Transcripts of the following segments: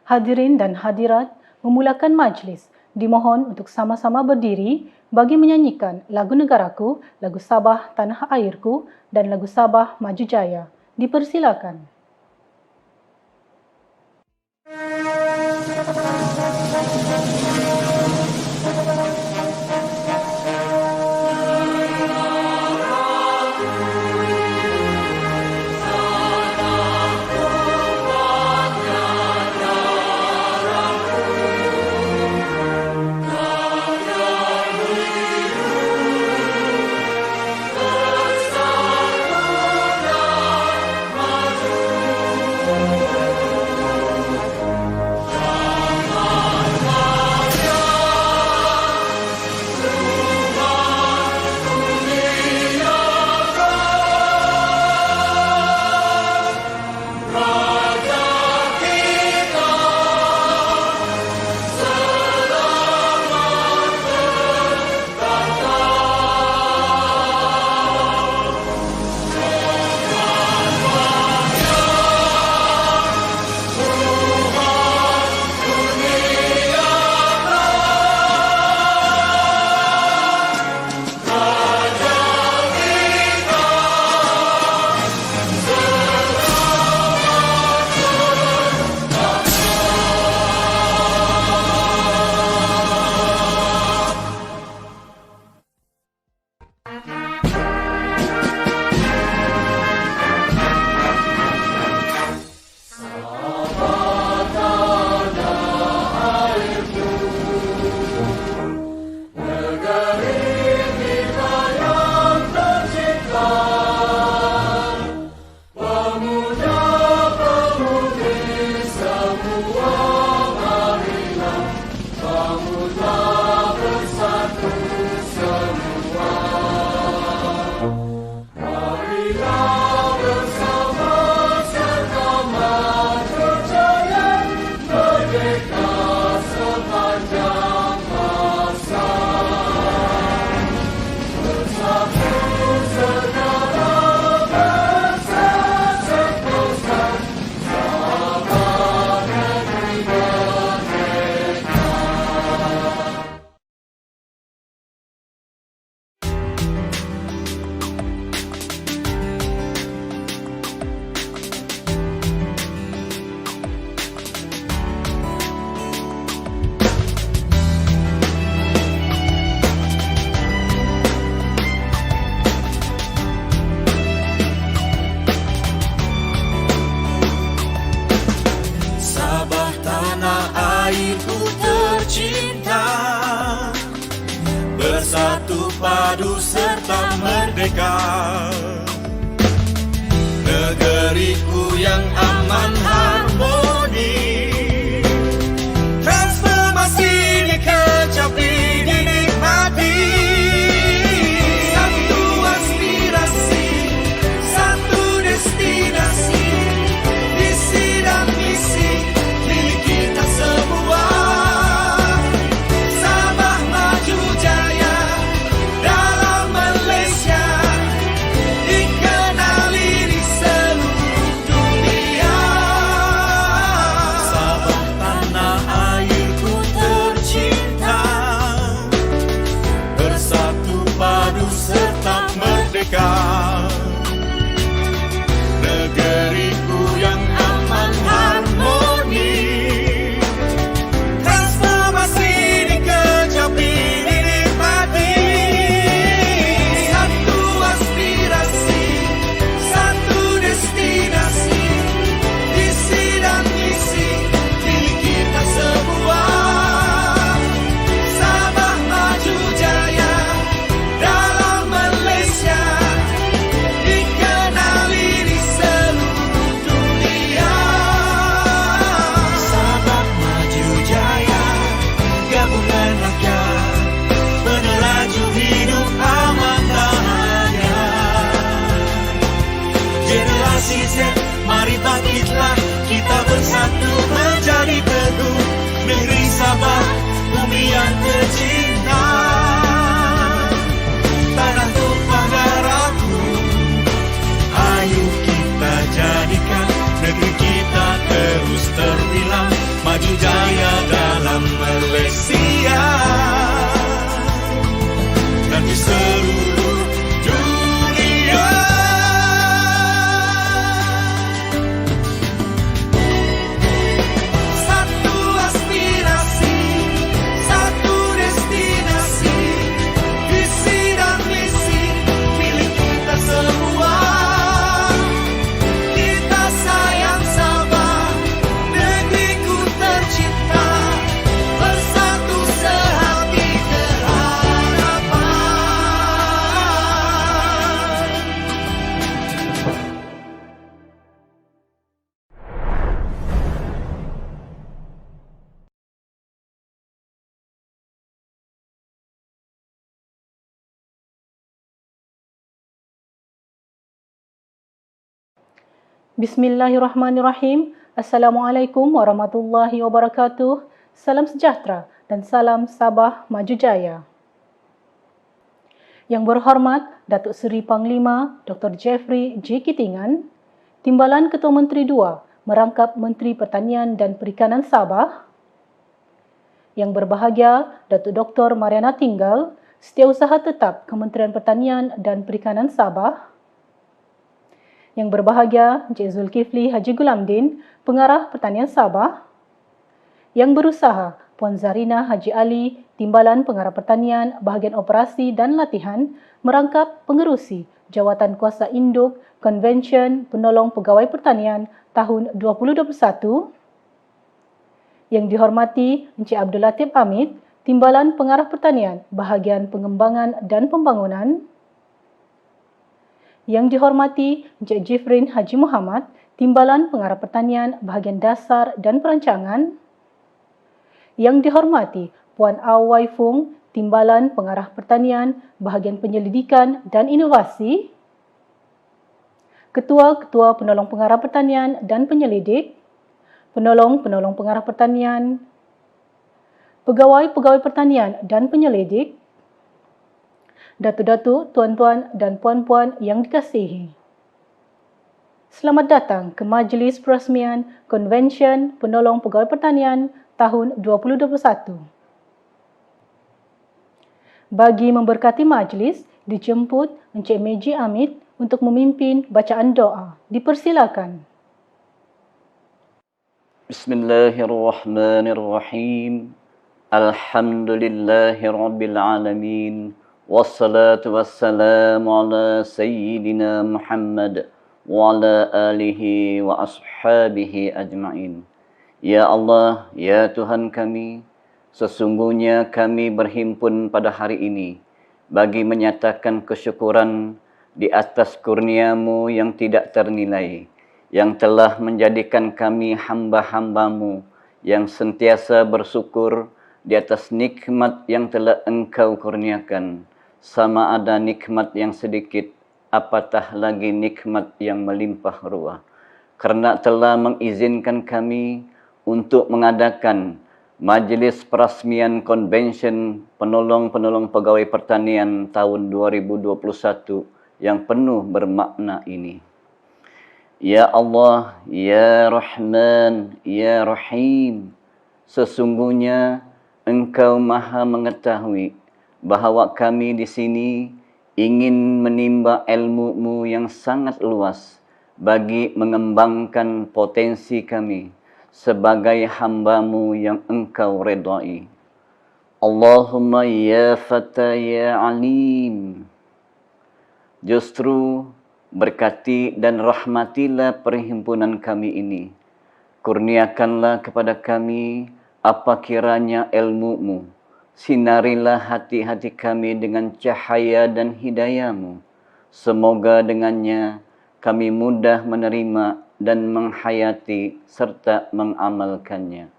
Hadirin dan hadirat, memulakan majlis. Dimohon untuk sama-sama berdiri bagi menyanyikan lagu negaraku, lagu Sabah Tanah Airku, dan lagu Sabah Maju Jaya. Dipersilakan. Bersatu padu serta merdeka, negeriku yang aman harmoni, transformasi dikecapi dinikmati. Satu aspirasi, satu destinasi, visi dan misi milik kita semua. Negeriku yang aman harmoni, transformasi dikecapi dinikmati. Satu aspirasi, satu destinasi, visi dan misi milik kita semua. Sabah maju jaya dalam Malaysia, mari bangkitlah kita bersatu menjadi teguh. Negeri Sabah, bumi yang tercinta, tanah tumpah darahku. Ayo kita jadikan negeri kita terus terbilang maju Bismillahirrahmanirrahim. Assalamualaikum warahmatullahi wabarakatuh. Salam sejahtera dan salam Sabah Maju Jaya. Yang berhormat Datuk Seri Panglima Dr. Jeffrey J. Kitingan, Timbalan Ketua Menteri II merangkap Menteri Pertanian dan Perikanan Sabah. Yang berbahagia Datuk Dr. Mariana Tinggal, Setiausaha Tetap Kementerian Pertanian dan Perikanan Sabah. Yang berbahagia Encik Zulkifli Haji Gulamdin, Pengarah Pertanian Sabah. Yang berusaha Puan Zarina Haji Ali, Timbalan Pengarah Pertanian, Bahagian Operasi dan Latihan, merangkap pengerusi Jawatan Kuasa Induk Konvensyen Penolong Pegawai Pertanian tahun 2021. Yang dihormati Encik Abdul Latif Amit, Timbalan Pengarah Pertanian, Bahagian Pengembangan dan Pembangunan. Yang dihormati Encik Jifrin Haji Muhammad, Timbalan Pengarah Pertanian, Bahagian Dasar dan Perancangan. Yang dihormati Puan Aw Wai Fung, Timbalan Pengarah Pertanian, Bahagian Penyelidikan dan Inovasi. Ketua-Ketua Penolong Pengarah Pertanian dan Penyelidik, Penolong-Penolong Pengarah Pertanian, Pegawai-Pegawai Pertanian dan Penyelidik, Datuk-datuk, tuan-tuan dan puan-puan yang dikasihi. Selamat datang ke Majlis Peresmian Konvensyen Penolong Pegawai Pertanian tahun 2021. Bagi memberkati majlis, dijemput Encik Meji Amit untuk memimpin bacaan doa. Dipersilakan. Bismillahirrahmanirrahim. Alhamdulillahi Rabbil Alamin. Wassalatu wassalamu ala Sayyidina Muhammad wa ala alihi wa ashabihi ajma'in. Ya Allah, ya Tuhan kami, sesungguhnya kami berhimpun pada hari ini bagi menyatakan kesyukuran di atas kurnia-Mu yang tidak ternilai, yang telah menjadikan kami hamba-hamba-Mu yang sentiasa bersyukur di atas nikmat yang telah Engkau kurniakan, sama ada nikmat yang sedikit, apatah lagi nikmat yang melimpah ruah. Karena telah mengizinkan kami untuk mengadakan Majlis Peresmian Konvensyen Penolong-Penolong Pegawai Pertanian tahun 2021 yang penuh bermakna ini. Ya Allah, Ya Rahman, Ya Rahim, sesungguhnya Engkau Maha mengetahui bahawa kami di sini ingin menimba ilmu-Mu yang sangat luas bagi mengembangkan potensi kami sebagai hamba-Mu yang Engkau redai. Allahumma ya Fata ya Alim, justru berkati dan rahmatilah perhimpunan kami ini. Kurniakanlah kepada kami apa kiranya ilmu-Mu. Sinarilah hati-hati kami dengan cahaya dan hidayah-Mu. Semoga dengannya kami mudah menerima dan menghayati serta mengamalkannya.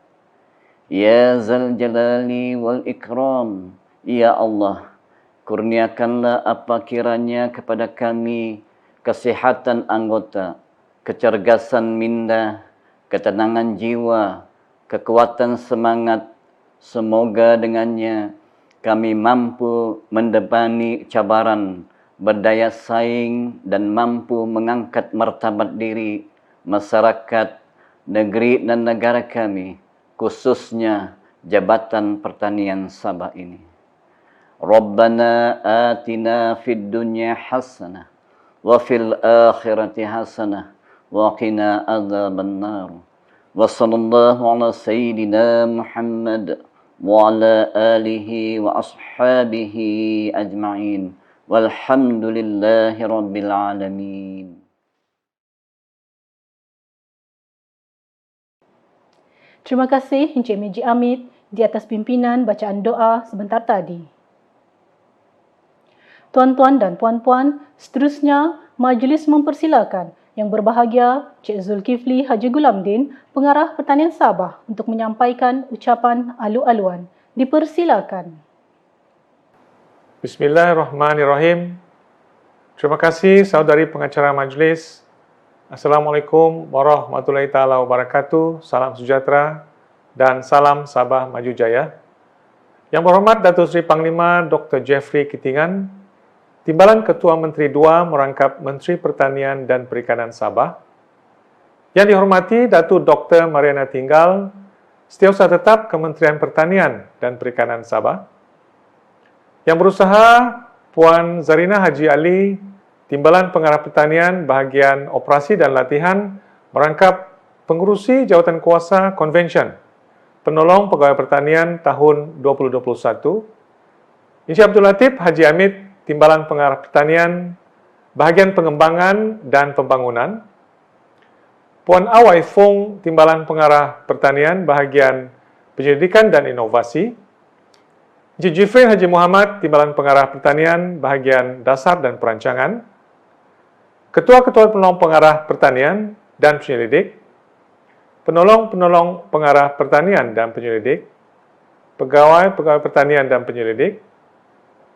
Ya Zal Jalali wal Ikram, Ya Allah, kurniakanlah apa kiranya kepada kami kesehatan anggota, kecergasan minda, ketenangan jiwa, kekuatan semangat. Semoga dengannya kami mampu mendepani cabaran, berdaya saing dan mampu mengangkat martabat diri, masyarakat, negeri dan negara kami, khususnya Jabatan Pertanian Sabah ini. Rabbana atina fid dunya hasanah wa fil akhirati hasanah wa qina adzabannar. Wa sallallahu ala sayyidina Muhammad wa ala alihi wa ashabihi ajma'in. Walhamdulillahi rabbil alamin. Terima kasih Encik Meji Amit di atas pimpinan bacaan doa sebentar tadi. Tuan-tuan dan puan-puan, seterusnya majlis mempersilakan Yang berbahagia Encik Zulkifli Haji Gulamdin, Pengarah Pertanian Sabah untuk menyampaikan ucapan alu-aluan. Dipersilakan. Bismillahirrahmanirrahim. Terima kasih saudari pengacara majlis Assalamualaikum warahmatullahi taala wabarakatuh. Salam sejahtera dan salam Sabah Maju Jaya. Yang berhormat Datuk Seri Panglima Dr. Jeffrey Kitingan, Timbalan Ketua Menteri II merangkap Menteri Pertanian dan Perikanan Sabah. Yang dihormati Datuk Dr. Mariana Tinggal, Setiausaha Tetap Kementerian Pertanian dan Perikanan Sabah. Yang berusaha Puan Zarina Haji Ali, Timbalan Pengarah Pertanian Bahagian Operasi dan Latihan merangkap Pengurusi Jawatan Kuasa Convention Penolong Pegawai Pertanian tahun 2021. Encik Abdul Latif Haji Hamid, Timbalan Pengarah Pertanian Bahagian Pengembangan dan Pembangunan. Puan Awai Fung, Timbalan Pengarah Pertanian Bahagian Penyelidikan dan Inovasi. Encik Jifrin Haji Muhammad, Timbalan Pengarah Pertanian Bahagian Dasar dan Perancangan. Ketua-Ketua Penolong Pengarah Pertanian dan Penyelidik, Penolong-Penolong Pengarah Pertanian dan Penyelidik, Pegawai-Pegawai Pertanian dan Penyelidik,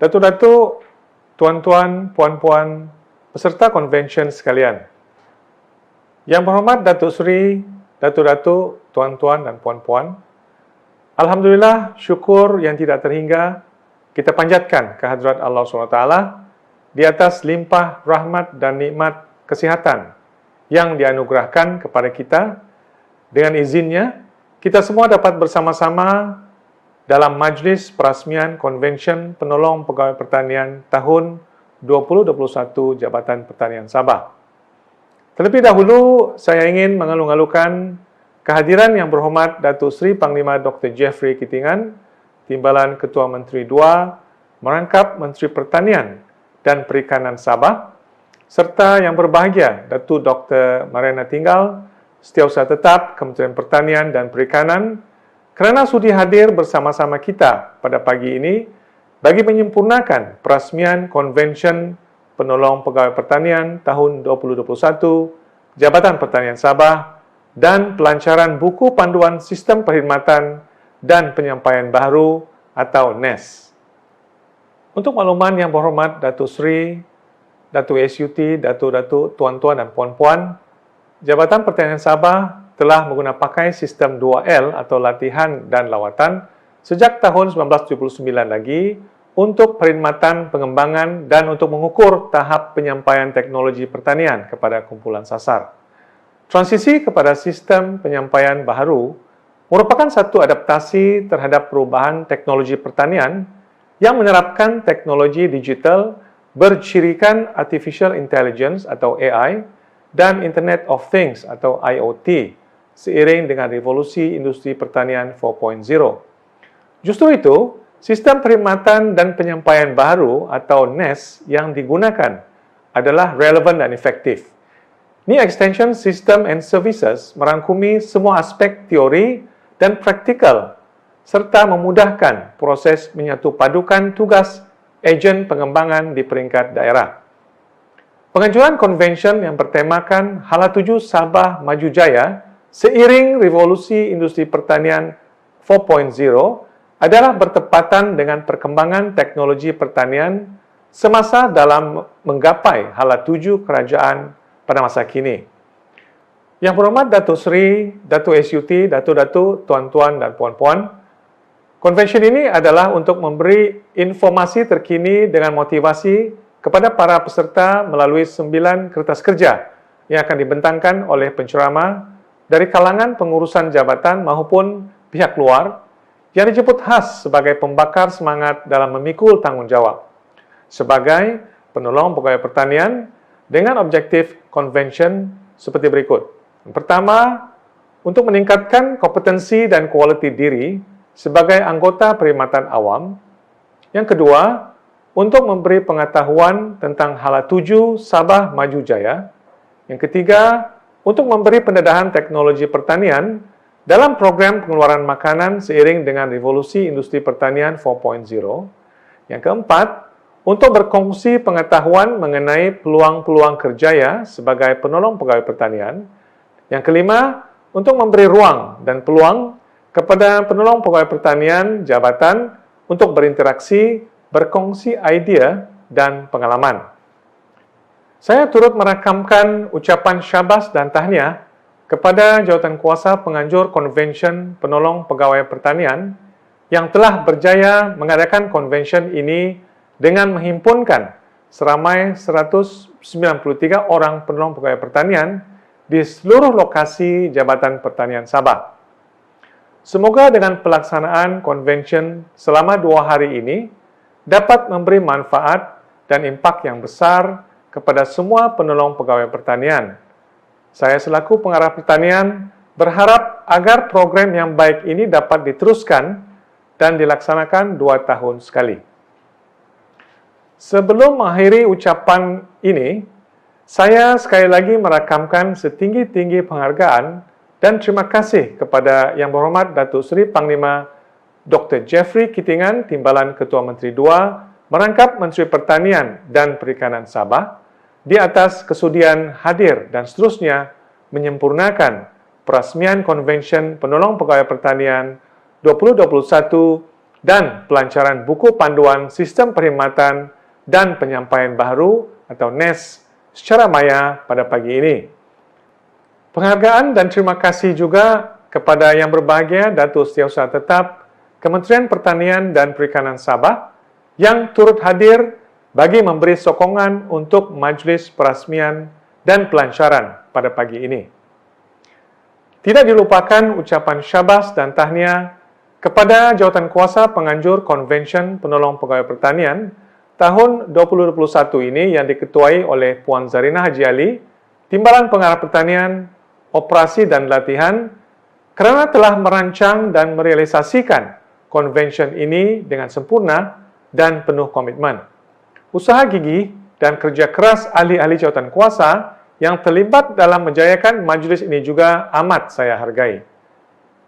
Datuk-Datuk, Tuan-Tuan, Puan-Puan, peserta konvensyen sekalian. Yang berhormat Datuk Seri, Datuk-Datuk, Tuan-Tuan dan Puan-Puan, Alhamdulillah, syukur yang tidak terhingga kita panjatkan kehadrat Allah SWT di atas limpah rahmat dan nikmat kesihatan yang dianugerahkan kepada kita. Dengan izinnya, kita semua dapat bersama-sama dalam Majlis Perasmian Konvensyen Penolong Pegawai Pertanian tahun 2021 Jabatan Pertanian Sabah. Terlebih dahulu, saya ingin mengalu-alukan kehadiran yang berhormat Datuk Seri Panglima Dr. Jeffrey Kitingan, Timbalan Ketua Menteri II, merangkap Menteri Pertanian dan Perikanan Sabah, serta yang berbahagia Datuk Dr. Mariana Tinggal, Setiausaha Tetap Kementerian Pertanian dan Perikanan, kerana sudi hadir bersama-sama kita pada pagi ini bagi menyempurnakan perasmian Konvensyen Penolong Pegawai Pertanian tahun 2021 Jabatan Pertanian Sabah dan pelancaran buku panduan Sistem Perkhidmatan dan Penyampaian Baharu atau NES. Untuk makluman yang berhormat Datuk Seri, Datuk SUT, Datuk-Datuk, Tuan-Tuan dan Puan-Puan, Jabatan Pertanian Sabah telah menggunakan pakai sistem 2L atau latihan dan lawatan sejak tahun 1979 lagi untuk perkhidmatan pengembangan dan untuk mengukur tahap penyampaian teknologi pertanian kepada kumpulan sasar. Transisi kepada sistem penyampaian baharu merupakan satu adaptasi terhadap perubahan teknologi pertanian yang menerapkan teknologi digital bercirikan Artificial Intelligence atau AI dan Internet of Things atau IoT seiring dengan revolusi industri pertanian 4.0. Justru itu, sistem perkhidmatan dan penyampaian baharu atau NES yang digunakan adalah relevan dan efektif. Ni Extension System and Services merangkumi semua aspek teori dan praktikal serta memudahkan proses menyatu padukan tugas ejen pengembangan di peringkat daerah. Penganjuran konvensyen yang bertemakan Hala Tuju Sabah Maju Jaya seiring revolusi industri pertanian 4.0 adalah bertepatan dengan perkembangan teknologi pertanian semasa dalam menggapai Hala Tuju kerajaan pada masa kini. Yang berhormat Datuk Seri, Datuk SUT, Datuk-Datuk, Tuan-Tuan dan Puan-Puan, konvensyen ini adalah untuk memberi informasi terkini dengan motivasi kepada para peserta melalui 9 kertas kerja yang akan dibentangkan oleh penceramah dari kalangan pengurusan jabatan maupun pihak luar yang disebut khas sebagai pembakar semangat dalam memikul tanggungjawab sebagai penolong pegawai pertanian dengan objektif konvensyen seperti berikut. Yang pertama, untuk meningkatkan kompetensi dan kualiti diri sebagai anggota perkhidmatan awam. Yang kedua, untuk memberi pengetahuan tentang Hala Tuju Sabah Maju Jaya. Yang ketiga, untuk memberi pendedahan teknologi pertanian dalam program pengeluaran makanan seiring dengan revolusi industri pertanian 4.0. Yang keempat, untuk berkongsi pengetahuan mengenai peluang-peluang kerjaya sebagai penolong pegawai pertanian. Yang kelima, untuk memberi ruang dan peluang kepada penolong pegawai pertanian jabatan untuk berinteraksi, berkongsi idea dan pengalaman. Saya turut merakamkan ucapan syabas dan tahniah kepada Jawatan Kuasa Penganjur Konvensyen Penolong Pegawai Pertanian yang telah berjaya mengadakan konvensyen ini dengan menghimpunkan seramai 193 orang penolong pegawai pertanian di seluruh lokasi Jabatan Pertanian Sabah. Semoga dengan pelaksanaan konvensyen selama 2 hari ini dapat memberi manfaat dan impak yang besar kepada semua penolong pegawai pertanian. Saya selaku pengarah pertanian berharap agar program yang baik ini dapat diteruskan dan dilaksanakan 2 tahun sekali. Sebelum mengakhiri ucapan ini, saya sekali lagi merakamkan setinggi-tinggi penghargaan dan terima kasih kepada Yang Berhormat Datuk Seri Panglima Dr. Jeffrey Kitingan, Timbalan Ketua Menteri II, merangkap Menteri Pertanian dan Perikanan Sabah, di atas kesudian hadir dan seterusnya menyempurnakan perasmian Konvensyen Penolong Pegawai Pertanian 2021 dan pelancaran buku panduan Sistem Perkhidmatan dan Penyampaian Baharu atau NES secara maya pada pagi ini. Penghargaan dan terima kasih juga kepada Yang Berbahagia Datuk Setiausaha Tetap Kementerian Pertanian dan Perikanan Sabah yang turut hadir bagi memberi sokongan untuk majlis perasmian dan pelancaran pada pagi ini. Tidak dilupakan ucapan syabas dan tahniah kepada Jawatan Kuasa Penganjur Konvensyen Penolong Pegawai Pertanian tahun 2021 ini yang diketuai oleh Puan Zarina Haji Ali, Timbalan Pengarah Pertanian, Operasi dan Latihan, kerana telah merancang dan merealisasikan konvensyen ini dengan sempurna dan penuh komitmen. Usaha gigih dan kerja keras ahli-ahli jawatan kuasa yang terlibat dalam menjayakan majlis ini juga amat saya hargai.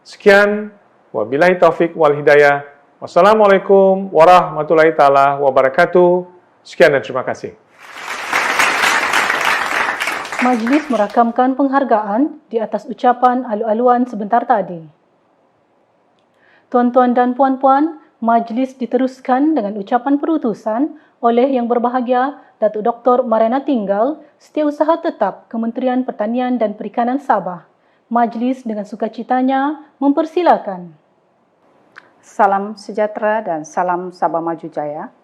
Sekian, wabillahi taufik wal hidayah. Wassalamualaikum warahmatullahi taala wabarakatuh. Sekian dan terima kasih. Majlis merakamkan penghargaan di atas ucapan alu-aluan sebentar tadi. Tuan-tuan dan puan-puan, majlis diteruskan dengan ucapan perutusan oleh Yang Berbahagia Datuk Dr. Mariana Tinggal, Setiausaha Tetap Kementerian Pertanian dan Perikanan Sabah. Majlis dengan sukacitanya mempersilakan. Salam sejahtera dan salam Sabah Maju Jaya.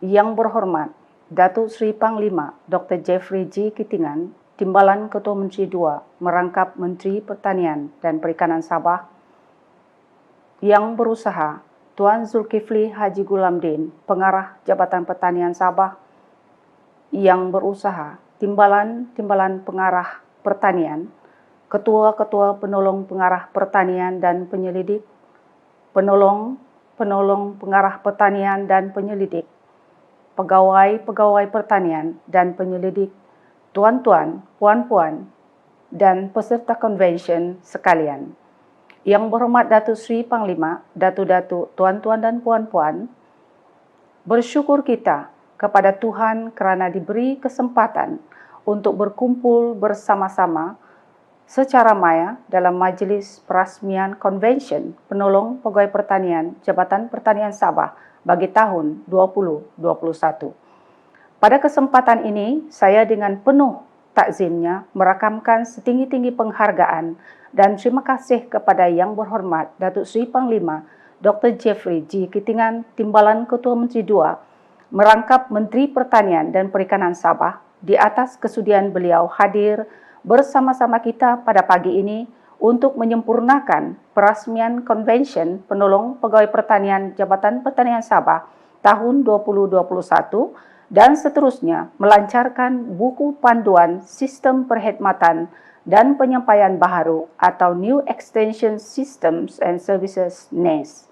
Yang berhormat Datuk Seri Panglima Dr. Jeffrey G. Kitingan, Timbalan Ketua Menteri II, merangkap Menteri Pertanian dan Perikanan Sabah. Yang berusaha Tuan Zulkifli Haji Gulamdin, Pengarah Jabatan Pertanian Sabah. Yang berusaha Timbalan Pengarah Pertanian, Ketua-Ketua Penolong Pengarah Pertanian dan Penyelidik, Penolong Pengarah Pertanian dan Penyelidik, Pegawai-pegawai pertanian dan penyelidik, tuan-tuan, puan-puan, dan peserta konvensyen sekalian. Yang berhormat Datuk Seri Panglima, Datuk-Datuk, tuan-tuan dan puan-puan, bersyukur kita kepada Tuhan kerana diberi kesempatan untuk berkumpul bersama-sama secara maya dalam majlis perasmian Konvensyen Penolong Pegawai Pertanian Jabatan Pertanian Sabah bagi tahun 2021. Pada kesempatan ini, saya dengan penuh takzimnya merakamkan setinggi-tinggi penghargaan dan terima kasih kepada Yang Berhormat Datuk Seri Panglima Dr. Jeffrey G. Kitingan, Timbalan Ketua Menteri II, merangkap Menteri Pertanian dan Perikanan Sabah di atas kesudian beliau hadir bersama-sama kita pada pagi ini untuk menyempurnakan perasmian Konvensyen Penolong Pegawai Pertanian Jabatan Pertanian Sabah tahun 2021 dan seterusnya melancarkan buku panduan Sistem Perkhidmatan dan Penyampaian Baharu atau New Extension Systems and Services NES.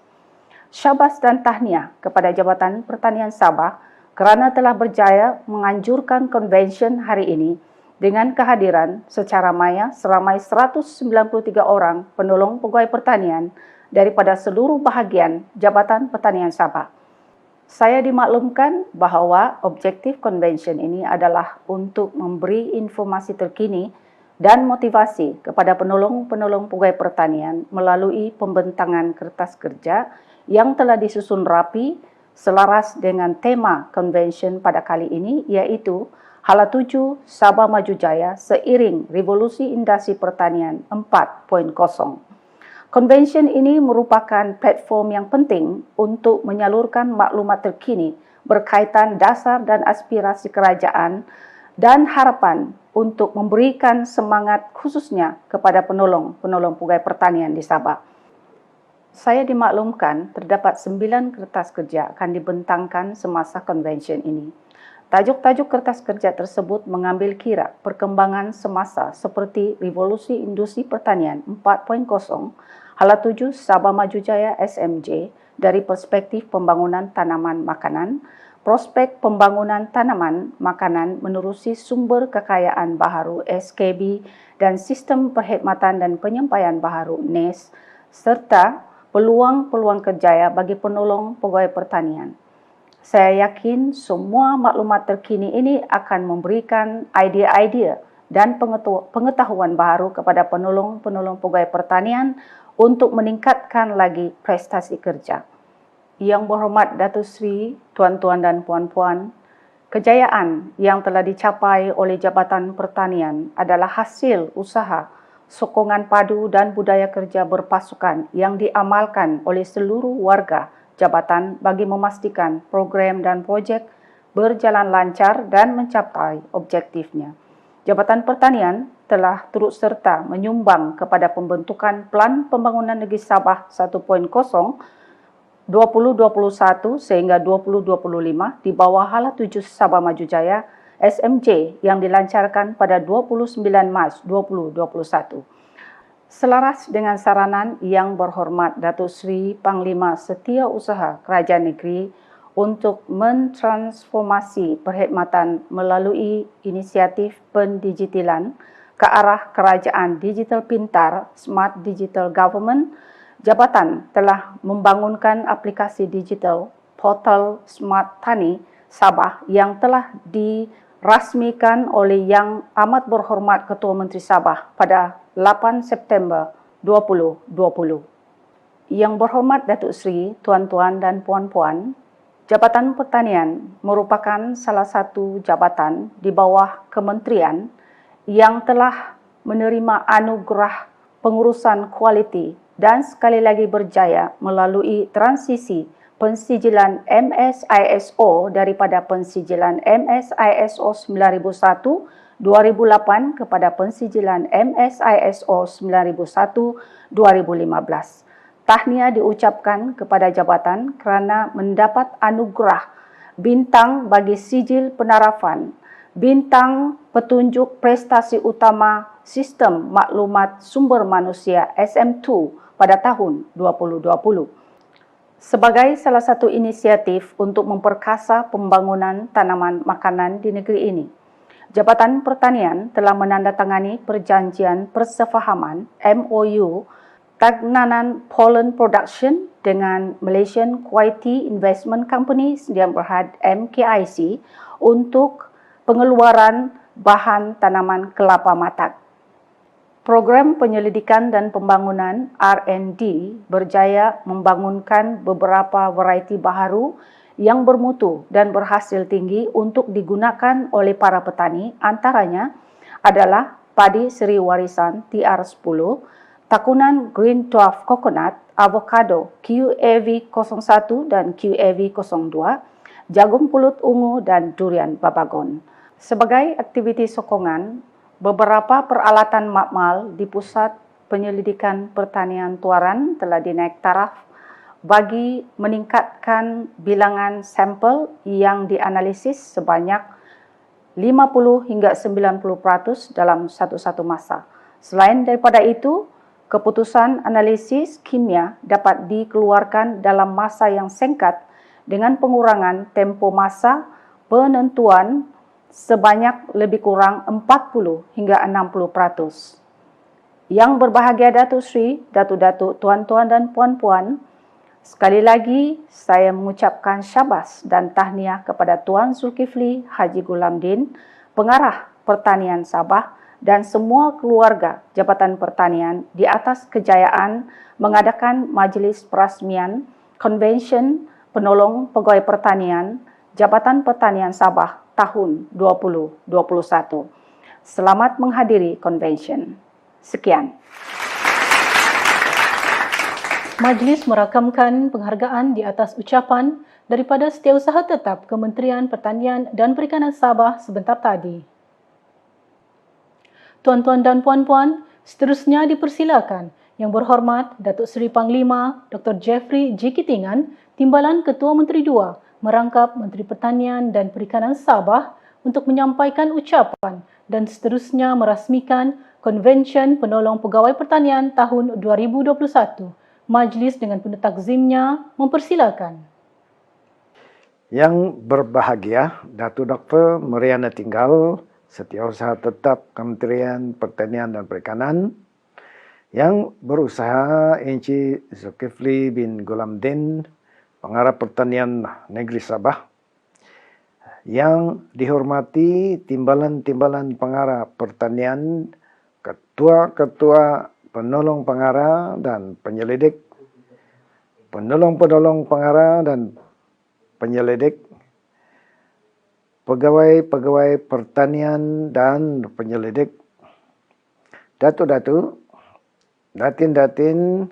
Syabas dan tahniah kepada Jabatan Pertanian Sabah kerana telah berjaya menganjurkan konvensyen hari ini dengan kehadiran secara maya seramai 193 orang penolong pegawai pertanian daripada seluruh bahagian Jabatan Pertanian Sabah. Saya dimaklumkan bahawa objektif konvensyen ini adalah untuk memberi informasi terkini dan motivasi kepada penolong-penolong pegawai pertanian melalui pembentangan kertas kerja yang telah disusun rapi selaras dengan tema konvensyen pada kali ini, iaitu Hala 7 Sabah Maju Jaya seiring Revolusi Industri Pertanian 4.0. Konvensyen ini merupakan platform yang penting untuk menyalurkan maklumat terkini berkaitan dasar dan aspirasi kerajaan dan harapan untuk memberikan semangat khususnya kepada penolong pegawai pertanian di Sabah. Saya dimaklumkan terdapat 9 kertas kerja akan dibentangkan semasa konvensyen ini. Tajuk-tajuk kertas kerja tersebut mengambil kira perkembangan semasa seperti Revolusi Industri Pertanian 4.0, Hala 7 Sabah Maju Jaya SMJ dari perspektif pembangunan tanaman makanan, prospek pembangunan tanaman makanan menerusi sumber kekayaan baharu SKB dan sistem perkhidmatan dan penyampaian baharu NES, serta peluang-peluang kerjaya bagi penolong pegawai pertanian. Saya yakin semua maklumat terkini ini akan memberikan idea-idea dan pengetahuan baru kepada penolong-penolong pegawai pertanian untuk meningkatkan lagi prestasi kerja. Yang berhormat Datuk Seri, tuan-tuan dan puan-puan, kejayaan yang telah dicapai oleh Jabatan Pertanian adalah hasil usaha sokongan padu dan budaya kerja berpasukan yang diamalkan oleh seluruh warga jabatan bagi memastikan program dan projek berjalan lancar dan mencapai objektifnya. Jabatan Pertanian telah turut serta menyumbang kepada pembentukan Plan Pembangunan Negeri Sabah 1.0 2021 sehingga 2025 di bawah Hala 7 Sabah Maju Jaya SMJ yang dilancarkan pada 29 Mac 2021. Selaras dengan saranan Yang Berhormat Datuk Seri Panglima Setiausaha Kerajaan Negeri untuk mentransformasi perkhidmatan melalui inisiatif pendigitalan ke arah kerajaan digital pintar, Smart Digital Government, Jabatan telah membangunkan aplikasi digital portal Smart Tani Sabah yang telah dirasmikan oleh Yang Amat Berhormat Ketua Menteri Sabah pada 8 September 2020. Yang Berhormat Datuk Seri, tuan-tuan dan puan-puan, Jabatan Pertanian merupakan salah satu jabatan di bawah kementerian yang telah menerima anugerah pengurusan kualiti dan sekali lagi berjaya melalui transisi pensijilan MSISO daripada pensijilan MSISO 9001 2008 kepada pensijilan MSISO 9001 2015. Tahniah diucapkan kepada jabatan kerana mendapat anugerah bintang bagi sijil penarafan, bintang petunjuk prestasi utama Sistem Maklumat Sumber Manusia SM2 pada tahun 2020. Sebagai salah satu inisiatif untuk memperkasa pembangunan tanaman makanan di negeri ini, Jabatan Pertanian telah menandatangani perjanjian persefahaman MOU Tagnanan Pollen Production dengan Malaysian Quality Investment Company Sdn Bhd MKIC untuk pengeluaran bahan tanaman kelapa matak. Program penyelidikan dan pembangunan R&D berjaya membangunkan beberapa varieti baharu yang bermutu dan berhasil tinggi untuk digunakan oleh para petani, antaranya adalah padi seri warisan TR10, takunan Green Dwarf Coconut, avocado QAV01 dan QAV02, jagung pulut ungu dan durian babagon. Sebagai aktiviti sokongan, beberapa peralatan makmal di Pusat Penyelidikan Pertanian Tuaran telah dinaik taraf bagi meningkatkan bilangan sampel yang dianalisis sebanyak 50 hingga 90% dalam satu-satu masa. Selain daripada itu, keputusan analisis kimia dapat dikeluarkan dalam masa yang singkat dengan pengurangan tempo masa penentuan sebanyak lebih kurang 40 hingga 60%. Yang berbahagia Datuk Seri, Datuk-Datuk, tuan-tuan dan puan-puan, sekali lagi saya mengucapkan syabas dan tahniah kepada Tuan Zulkifli Haji Gulamdin, Pengarah Pertanian Sabah dan semua keluarga Jabatan Pertanian di atas kejayaan mengadakan majlis perasmian Konvensyen Penolong Pegawai Pertanian Jabatan Pertanian Sabah tahun 2021. Selamat menghadiri convention. Sekian. Majlis merakamkan penghargaan di atas ucapan daripada Setiausaha Tetap Kementerian Pertanian dan Perikanan Sabah sebentar tadi. Tuan-tuan dan puan-puan, seterusnya dipersilakan Yang Berhormat Datuk Seri Panglima Dr. Jeffrey G. Kitingan, Timbalan Ketua Menteri II, merangkap Menteri Pertanian dan Perikanan Sabah untuk menyampaikan ucapan dan seterusnya merasmikan Konvensyen Penolong Pegawai Pertanian tahun 2021. Majlis dengan penuh takzimnya mempersilakan. Yang berbahagia, Datuk Dr. Mariana Tinggal, Setiausaha Tetap Kementerian Pertanian dan Perikanan, yang berusaha Encik Zulkifli bin Gulamdin, Pengarah Pertanian Negeri Sabah, yang dihormati timbalan-timbalan pengarah pertanian, ketua-ketua penolong pengarah dan penyelidik, penolong-penolong pengarah dan penyelidik, pegawai-pegawai pertanian dan penyelidik, datuk-datuk, datin-datin,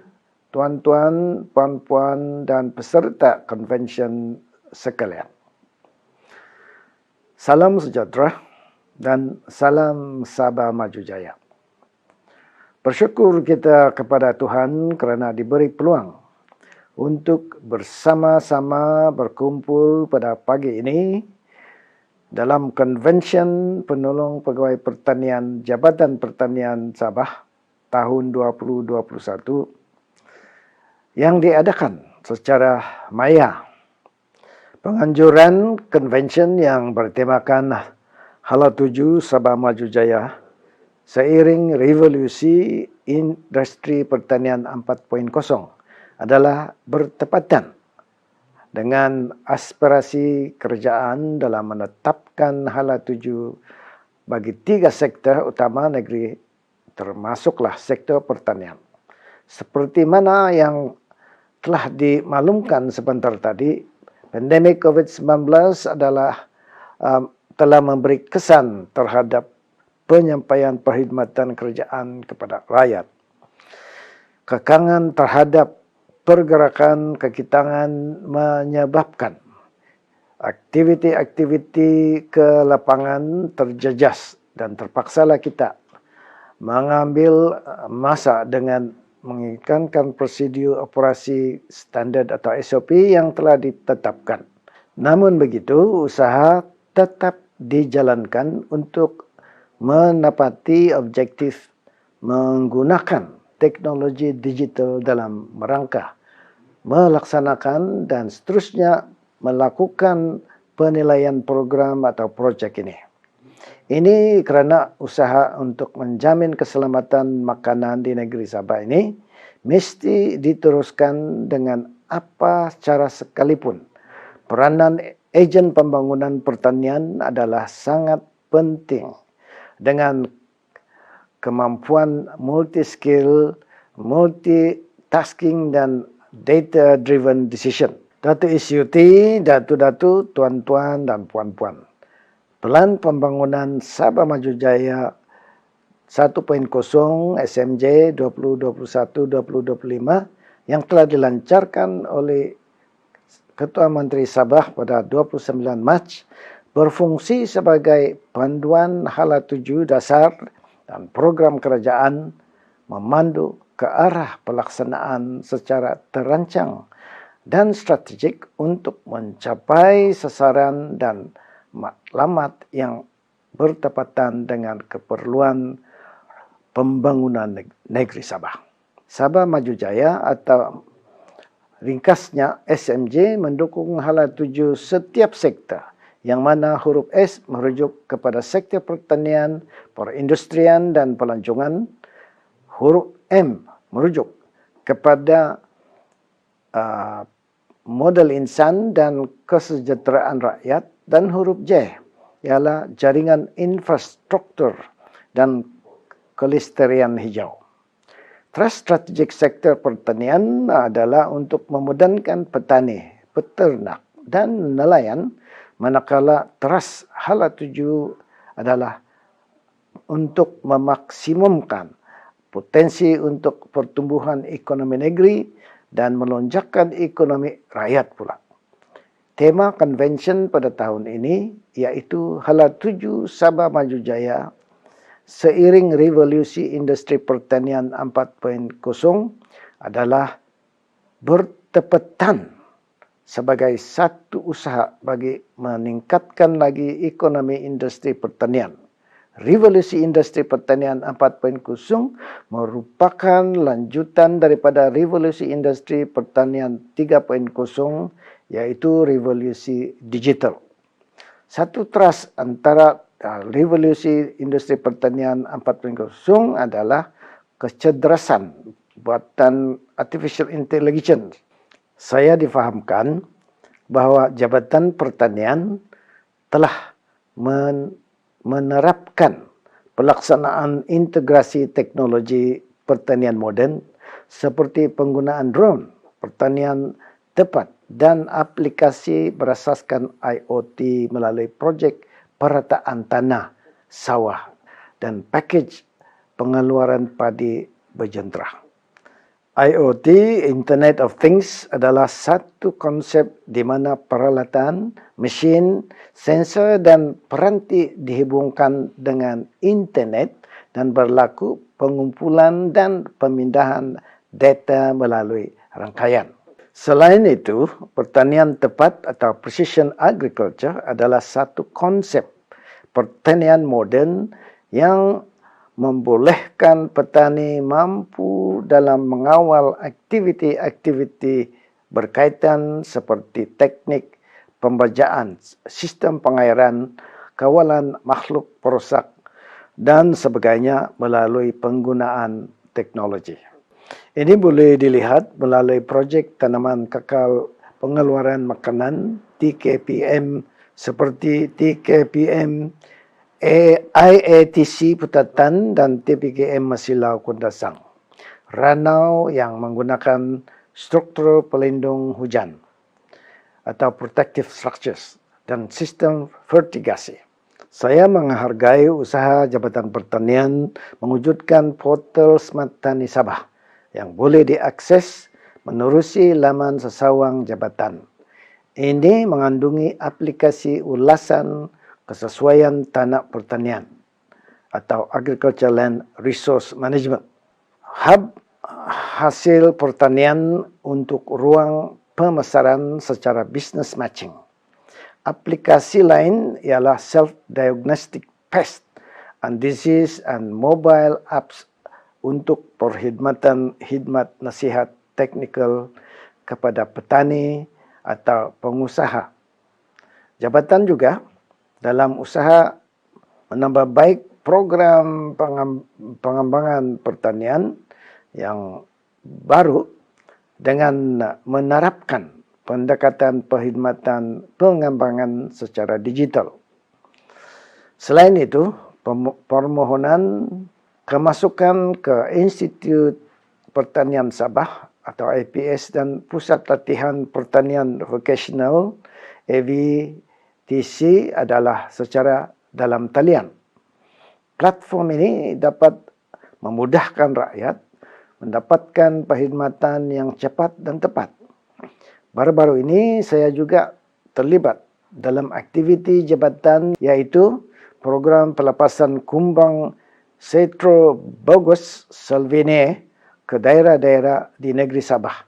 tuan-tuan, puan-puan dan peserta konvensyen sekalian. Salam sejahtera dan salam Sabah Maju Jaya. Bersyukur kita kepada Tuhan kerana diberi peluang untuk bersama-sama berkumpul pada pagi ini dalam Konvensyen Penolong Pegawai Pertanian Jabatan Pertanian Sabah tahun 2021 yang diadakan secara maya. Penganjuran konvensyen yang bertemakan Hala 7 Sabah Maju Jaya seiring revolusi industri pertanian 4.0 adalah bertepatan dengan aspirasi kerajaan dalam menetapkan Hala 7 bagi 3 sektor utama negeri, termasuklah sektor pertanian. Seperti mana yang telah dimaklumkan sebentar tadi, pandemik COVID-19 adalah telah memberi kesan terhadap penyampaian perkhidmatan kerajaan kepada rakyat. Kekangan terhadap pergerakan kaki tangan menyebabkan aktiviti-aktiviti ke lapangan terjejas dan terpaksalah kita mengambil masa dengan mengiklankan prosedur operasi standard atau SOP yang telah ditetapkan. Namun begitu, usaha tetap dijalankan untuk menepati objektif menggunakan teknologi digital dalam rangka melaksanakan dan seterusnya melakukan penilaian program atau projek ini. Ini kerana usaha untuk menjamin keselamatan makanan di negeri Sabah ini mesti diteruskan dengan apa cara sekalipun. Peranan ejen pembangunan pertanian adalah sangat penting dengan kemampuan multi-skill, multitasking dan data-driven decision. Datuk Isyuti, datuk-datuk, tuan-tuan dan puan-puan. Pelan Pembangunan Sabah Maju Jaya 1.0 SMJ 2021-2025 yang telah dilancarkan oleh Ketua Menteri Sabah pada 29 Mac berfungsi sebagai panduan Hala 7 dasar dan program kerajaan memandu ke arah pelaksanaan secara terancang dan strategik untuk mencapai sasaran dan matlamat yang bertepatan dengan keperluan pembangunan negeri Sabah. Sabah Maju Jaya atau ringkasnya SMJ mendukung Hala 7 setiap sektor, yang mana huruf S merujuk kepada sektor pertanian, perindustrian dan pelancongan, huruf M merujuk kepada modal insan dan kesejahteraan rakyat, dan huruf J ialah jaringan infrastruktur dan kelestarian hijau. Trust strategik sektor pertanian adalah untuk memudahkan petani, peternak dan nelayan manakala teras hala tuju adalah untuk memaksimumkan potensi untuk pertumbuhan ekonomi negeri dan melonjakkan ekonomi rakyat pula. Tema convention pada tahun ini iaitu Hala 7 Sabah Maju Jaya seiring revolusi industri pertanian 4.0 adalah bertepatan sebagai satu usaha bagi meningkatkan lagi ekonomi industri pertanian. Revolusi industri pertanian 4.0 merupakan lanjutan daripada revolusi industri pertanian 3.0 yaitu revolusi digital. Satu teras antara revolusi industri pertanian 4.0 adalah kecerdasan buatan artificial intelligence. Saya difahamkan bahawa Jabatan Pertanian telah menerapkan pelaksanaan integrasi teknologi pertanian moden seperti penggunaan drone, pertanian tepat dan aplikasi berasaskan IoT melalui projek perataan tanah, sawah dan pakej pengeluaran padi berjentera. IoT, Internet of Things, adalah satu konsep di mana peralatan, mesin, sensor dan peranti dihubungkan dengan internet dan berlaku pengumpulan dan pemindahan data melalui rangkaian. Selain itu, pertanian tepat atau precision agriculture adalah satu konsep pertanian moden yang membolehkan petani mampu dalam mengawal aktiviti-aktiviti berkaitan seperti teknik pembajaan, sistem pengairan, kawalan makhluk perosak dan sebagainya melalui penggunaan teknologi. Ini boleh dilihat melalui projek tanaman kekal pengeluaran makanan TKPM seperti TKPM IATC Putatan dan TPKM Masilau Kundasang. Ranau yang menggunakan struktur pelindung hujan atau protective structures dan sistem fertigasi. Saya menghargai usaha Jabatan Pertanian mewujudkan portal Smart Tani Sabah yang boleh diakses menerusi laman sesawang jabatan. Ini mengandungi aplikasi ulasan kesesuaian tanah pertanian atau Agriculture Land Resource Management. Hub hasil pertanian untuk ruang pemasaran secara business matching. Aplikasi lain ialah self-diagnostic pest and disease and mobile apps untuk perkhidmatan khidmat nasihat teknikal kepada petani atau pengusaha. Jabatan juga dalam usaha menambah baik program pengembangan pertanian yang baru dengan menerapkan pendekatan perkhidmatan pengembangan secara digital. Selain itu, permohonan kemasukan ke Institut Pertanian Sabah atau IPS dan Pusat Latihan Pertanian Vocational AVTC adalah secara dalam talian. Platform ini dapat memudahkan rakyat mendapatkan perkhidmatan yang cepat dan tepat. Baru-baru ini saya juga terlibat dalam aktiviti jabatan iaitu program pelepasan kumbang Cetro Bogus Salviniae ke daerah-daerah di negeri Sabah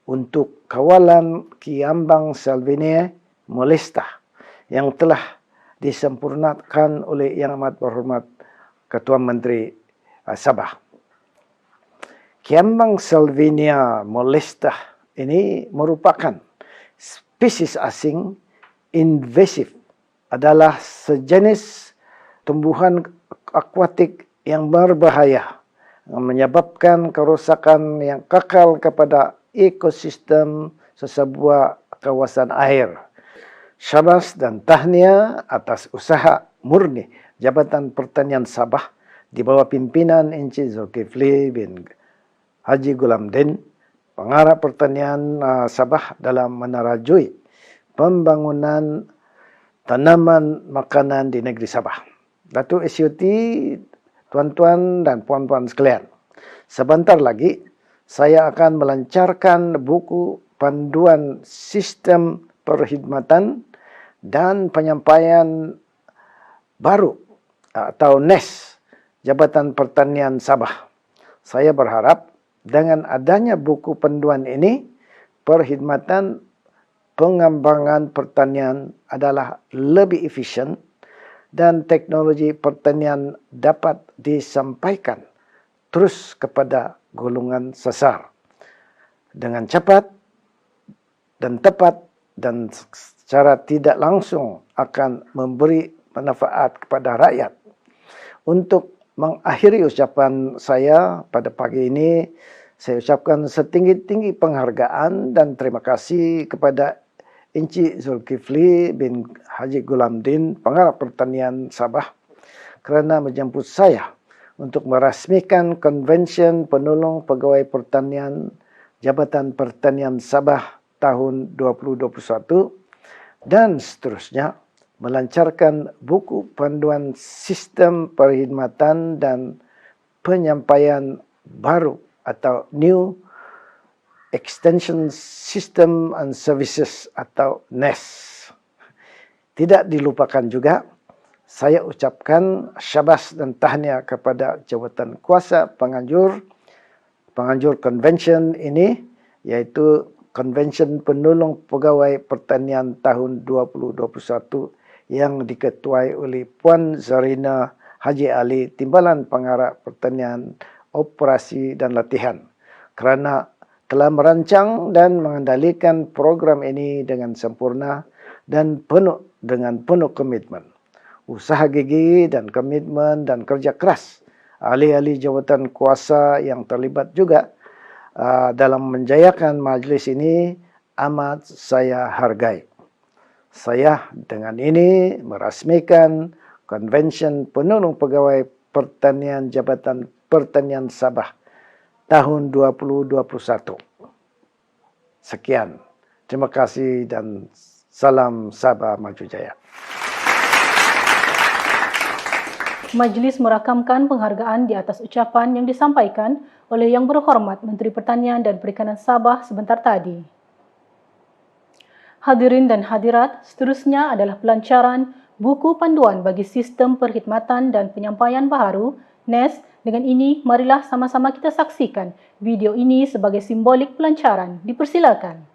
untuk kawalan Kiambang Salviniae molesta yang telah disempurnakan oleh Yang Amat Berhormat Ketua Menteri Sabah. Kiambang Salvinia molesta ini merupakan spesies asing invasif, adalah sejenis tumbuhan akuatik yang berbahaya, menyebabkan kerosakan yang kekal kepada ekosistem sesebuah kawasan air. Syabas dan tahniah atas usaha murni Jabatan Pertanian Sabah di bawah pimpinan Encik Zulkifli bin Haji Gulamdin, pengarah pertanian Sabah dalam menerajui pembangunan tanaman makanan di negeri Sabah. Datuk SUT, tuan-tuan dan puan-puan sekalian, sebentar lagi saya akan melancarkan buku panduan sistem perkhidmatan dan penyampaian baru atau NES Jabatan Pertanian Sabah. Saya berharap dengan adanya buku panduan ini, perkhidmatan pengembangan pertanian adalah lebih efisien dan teknologi pertanian dapat disampaikan terus kepada golongan sasar dengan cepat dan tepat dan secara tidak langsung akan memberi manfaat kepada rakyat. Untuk mengakhiri ucapan saya pada pagi ini, saya ucapkan setinggi-tinggi penghargaan dan terima kasih kepada Encik Zulkifli bin Haji Gulamdin, Pengarah Pertanian Sabah, kerana menjemput saya untuk merasmikan Konvensyen Penolong Pegawai Pertanian Jabatan Pertanian Sabah tahun 2021 dan seterusnya melancarkan buku panduan sistem perkhidmatan dan penyampaian baru atau New Extension System and Services atau NES. Tidak dilupakan juga, saya ucapkan syabas dan tahniah kepada jawatan kuasa penganjur konvensyen ini, yaitu Konvensyen Penolong Pegawai Pertanian tahun 2021 yang diketuai oleh Puan Zarina Haji Ali, Timbalan Pengarah Pertanian, Operasi dan Latihan, kerana telah merancang dan mengendalikan program ini dengan sempurna dan dengan penuh komitmen. Usaha gigih dan komitmen dan kerja keras ahli-ahli jawatan kuasa yang terlibat juga dalam menjayakan majlis ini amat saya hargai. Saya dengan ini merasmikan Konvensyen Penolong Pegawai Pertanian Jabatan Pertanian Sabah tahun 2021. Sekian. Terima kasih dan salam Sabah Maju Jaya. Majlis merakamkan penghargaan di atas ucapan yang disampaikan oleh Yang Berhormat Menteri Pertanian dan Perikanan Sabah sebentar tadi. Hadirin dan hadirat, seterusnya adalah pelancaran buku panduan bagi sistem perkhidmatan dan penyampaian baharu NES. Dengan ini, marilah sama-sama kita saksikan video ini sebagai simbolik pelancaran. Dipersilakan.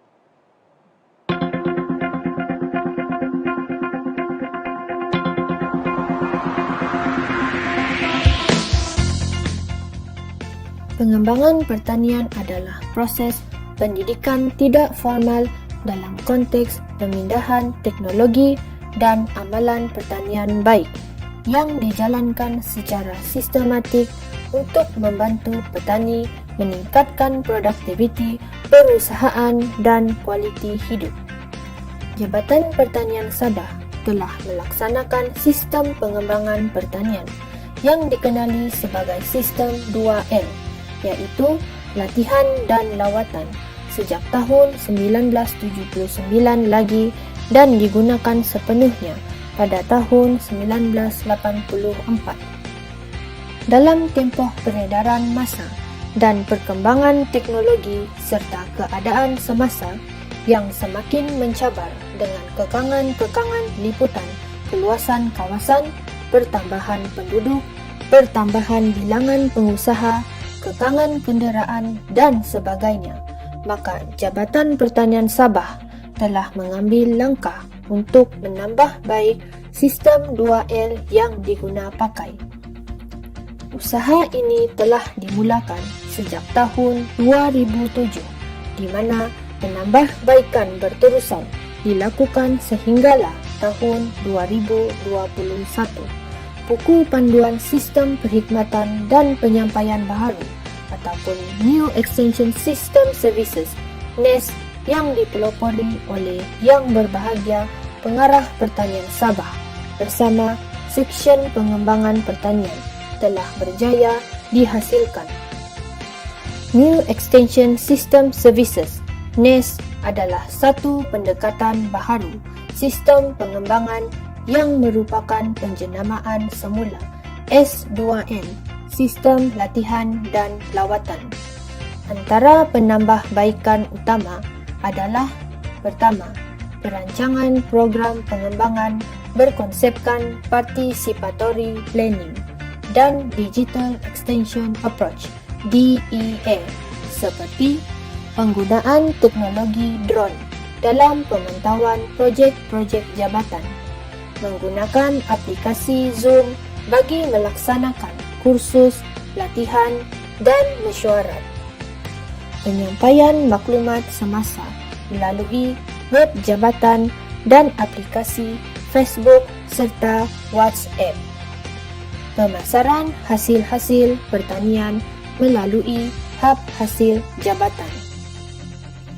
Pengembangan pertanian adalah proses pendidikan tidak formal dalam konteks pemindahan teknologi dan amalan pertanian baik yang dijalankan secara sistematik untuk membantu petani meningkatkan produktiviti perusahaan dan kualiti hidup. Jabatan Pertanian Sabah telah melaksanakan sistem pengembangan pertanian yang dikenali sebagai sistem 2L, iaitu latihan dan lawatan sejak tahun 1979 lagi dan digunakan sepenuhnya pada tahun 1984. Dalam tempoh peredaran masa dan perkembangan teknologi serta keadaan semasa yang semakin mencabar dengan kekangan-kekangan liputan keluasan kawasan, pertambahan penduduk, pertambahan bilangan pengusaha, kekangan kenderaan dan sebagainya, maka Jabatan Pertanian Sabah telah mengambil langkah untuk menambah baik sistem 2L yang diguna pakai. Usaha ini telah dimulakan sejak tahun 2007, di mana penambahbaikan berterusan dilakukan sehinggalah tahun 2021. Buku Panduan Sistem Perkhidmatan dan Penyampaian Baharu ataupun New Extension System Services NES yang dipelopori oleh Yang Berbahagia Pengarah Pertanian Sabah bersama Seksyen Pengembangan Pertanian telah berjaya dihasilkan. New Extension System Services NES adalah satu pendekatan baharu sistem pengembangan yang merupakan penjenamaan semula S2N, sistem latihan dan lawatan. Antara penambahbaikan utama adalah pertama, perancangan program pengembangan berkonsepkan participatory learning dan digital extension approach DEA seperti penggunaan teknologi drone dalam pemantauan projek-projek jabatan, menggunakan aplikasi Zoom bagi melaksanakan kursus, latihan dan mesyuarat, penyampaian maklumat semasa melalui web jabatan dan aplikasi Facebook serta WhatsApp, pemasaran hasil-hasil pertanian melalui hub hasil jabatan.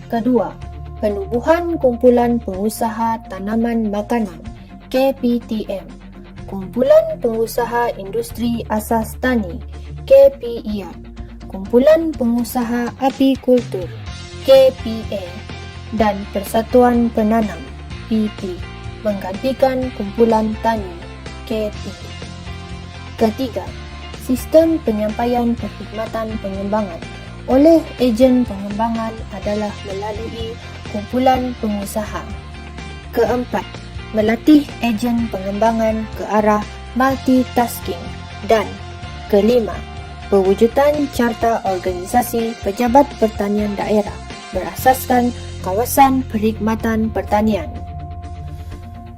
Kedua, penubuhan kumpulan pengusaha tanaman makanan KPTM, kumpulan pengusaha industri asas tani KPIA, kumpulan pengusaha apikultur KPA dan persatuan penanam PP menggantikan kumpulan tani KP. Ketiga, sistem penyampaian perkhidmatan pengembangan oleh ejen pengembangan adalah melalui kumpulan pengusaha. Keempat, melatih ejen pengembangan ke arah multitasking. Dan kelima, pewujudan carta organisasi pejabat pertanian daerah berasaskan kawasan perkhidmatan pertanian.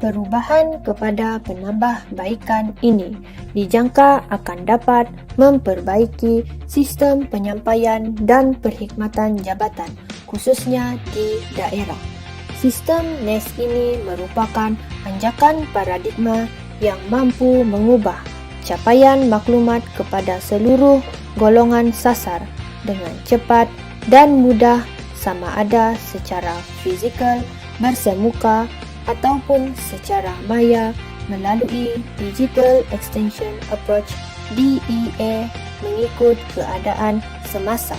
Perubahan kepada penambahbaikan ini dijangka akan dapat memperbaiki sistem penyampaian dan perkhidmatan jabatan khususnya di daerah. Sistem NES ini merupakan anjakan paradigma yang mampu mengubah capaian maklumat kepada seluruh golongan sasar dengan cepat dan mudah, sama ada secara fizikal, bersemuka ataupun secara maya melalui Digital Extension Approach DEA mengikut keadaan semasa.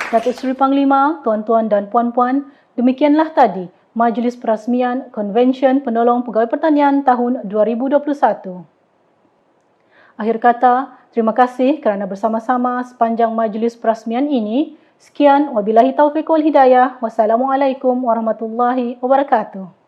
Datuk Seri Panglima, tuan-tuan dan puan-puan, demikianlah tadi Majlis Perasmian Konvensyen Penolong Pegawai Pertanian tahun 2021. Akhir kata, terima kasih kerana bersama-sama sepanjang majlis perasmian ini. Sekian, wabillahi taufiq wal hidayah. Wassalamualaikum warahmatullahi wabarakatuh.